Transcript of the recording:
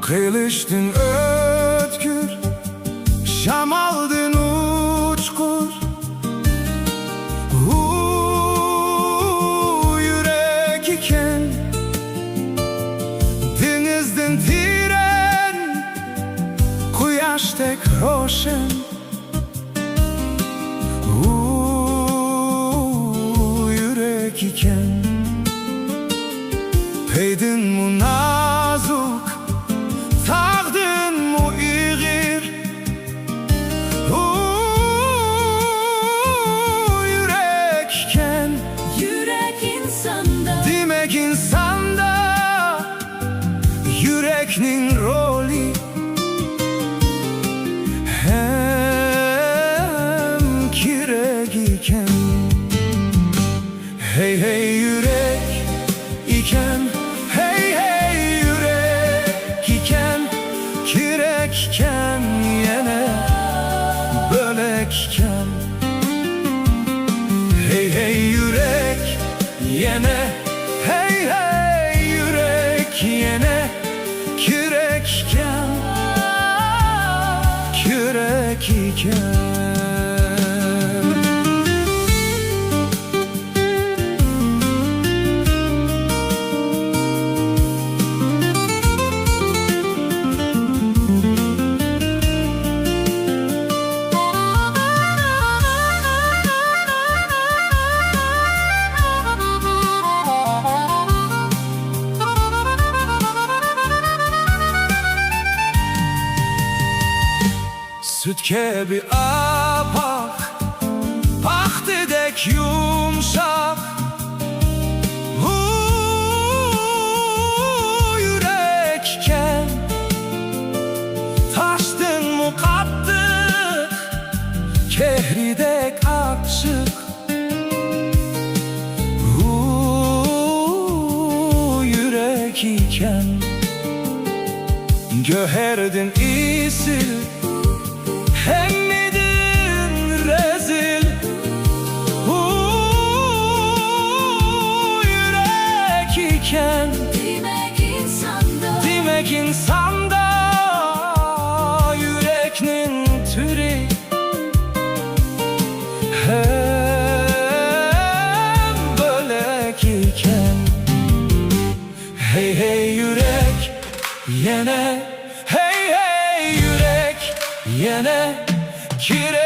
Kıyılıştın ötkür, şam aldın uçkur. Yürek iken denizdin tren, quyaşdek roşen. Yürek iken peydin mu nazuk, tağdın mu iğir. Yürekken Yürek insanda, demek insanda yüreknin rolü. Hem kirek iken, hey hey yürek iken, hey hey yürek iken, kirekken yine bölekken. Hey hey yürek yine, hey hey yürek yine, kirekken, kürek iken. Süt gibi apak, pahtidek yumşak. Yürekken taştın mu kattık, kehridek açık. Yürek iken göherdin isil, hemmidin rezil. Yürek iken demek insanda, demek insanda yüreknin türü. Hem bölek iken, hey hey yürek yine, hey hey yürek yine, kirek